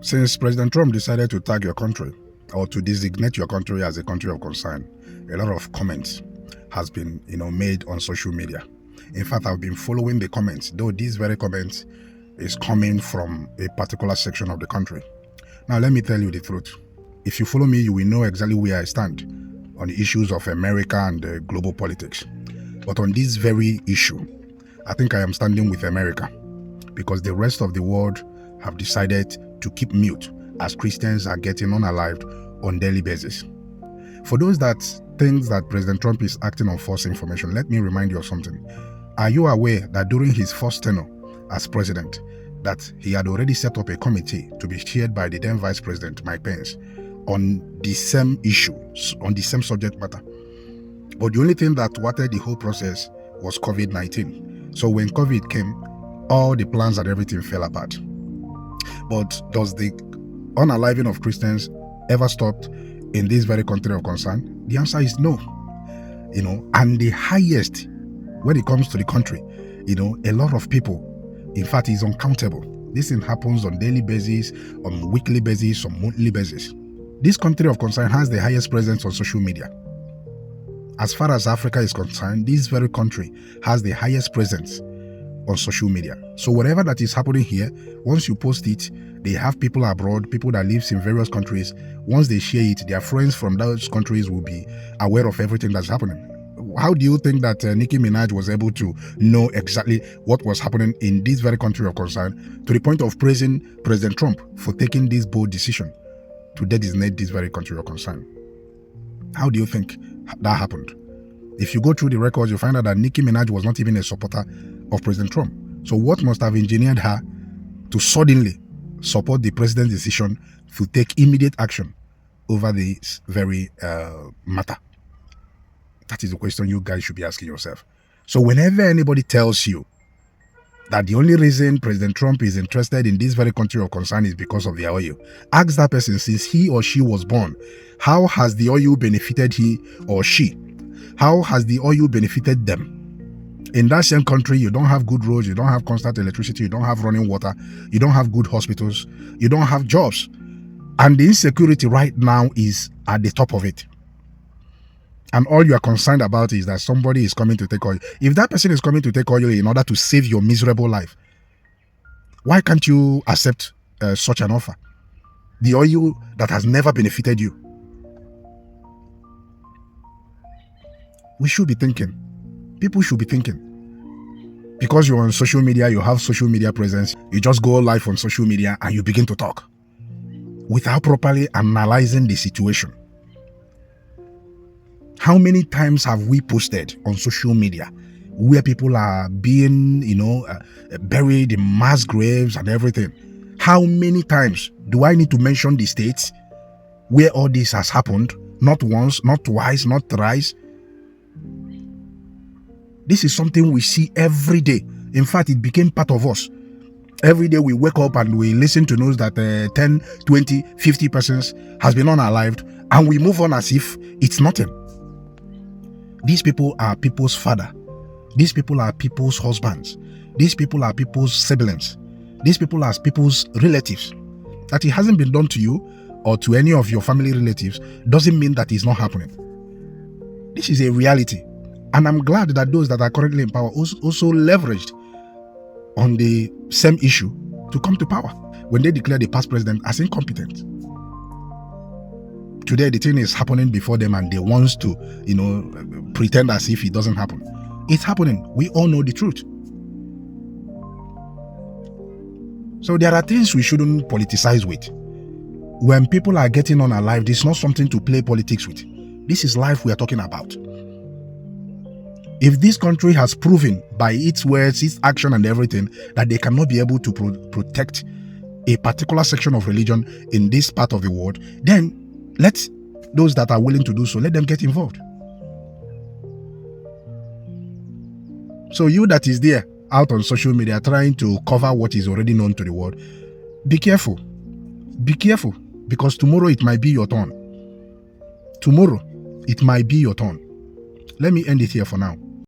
Since President Trump decided to tag your country or to designate your country as a country of concern, a lot of comments has been, made on social media. In fact, I've been following the comments, though these very comments is coming from a particular section of the country. Now, let me tell you the truth. If you follow me, you will know exactly where I stand on the issues of America and global politics. But on this very issue, I think I am standing with America, because the rest of the world have decided to keep mute as Christians are getting unalived on daily basis. For those that think that President Trump is acting on false information, let me remind you of something. Are you aware that during his first tenure as president, that he had already set up a committee to be chaired by the then Vice President Mike Pence on the same issue, on the same subject matter? But the only thing that thwarted the whole process was COVID-19. So when COVID came, all the plans and everything fell apart. But does the unaliving of Christians ever stopped in this very country of concern? The answer is no. And the highest when it comes to the country, a lot of people, in fact, is uncountable. This thing happens on daily basis, on weekly basis, on monthly basis. This country of concern has the highest presence on social media. As far as Africa is concerned, this very country has the highest presence on social media. So whatever that is happening here, once you post it, they have people abroad, people that lives in various countries. Once they share it, their friends from those countries will be aware of everything that's happening. How do you think that Nicki Minaj was able to know exactly what was happening in this very country of concern, to the point of praising President Trump for taking this bold decision to designate this very country of concern? How do you think that happened? If you go through the records, you find out that Nicki Minaj was not even a supporter of President Trump. So what must have engineered her to suddenly support the president's decision to take immediate action over this very matter? That is the question you guys should be asking yourself. So whenever anybody tells you that the only reason President Trump is interested in this very country of concern is because of the oil, ask that person, since he or she was born, how has the oil benefited he or she? How has the oil benefited them? In that same country, you don't have good roads, you don't have constant electricity, you don't have running water, you don't have good hospitals, you don't have jobs. And the insecurity right now is at the top of it. And all you are concerned about is that somebody is coming to take oil. If that person is coming to take oil in order to save your miserable life, why can't you accept such an offer? The oil that has never benefited you. We should be thinking. People should be thinking. Because you're on social media, you have social media presence, you just go live on social media and you begin to talk without properly analyzing the situation. How many times have we posted on social media where people are being, buried in mass graves and everything? How many times do I need to mention the states where all this has happened? Not once, not twice, not thrice. This is something we see every day. In fact, it became part of us. Every day we wake up and we listen to news that 10, 20, 50 persons has been unalived, and we move on as if it's nothing. These people are people's father. These people are people's husbands. These people are people's siblings. These people are people's relatives. That it hasn't been done to you or to any of your family relatives doesn't mean that it's not happening. This is a reality. And I'm glad that those that are currently in power also leveraged on the same issue to come to power when they declare the past president as incompetent. Today, the thing is happening before them and they want to, pretend as if it doesn't happen. It's happening. We all know the truth. So there are things we shouldn't politicize with. When people are getting unalived, it's not something to play politics with. This is life we are talking about. If this country has proven by its words, its action and everything, that they cannot be able to protect a particular section of religion in this part of the world, then let those that are willing to do so, let them get involved. So you that is there out on social media trying to cover what is already known to the world, be careful. Be careful, because tomorrow it might be your turn. Tomorrow it might be your turn. Let me end it here for now.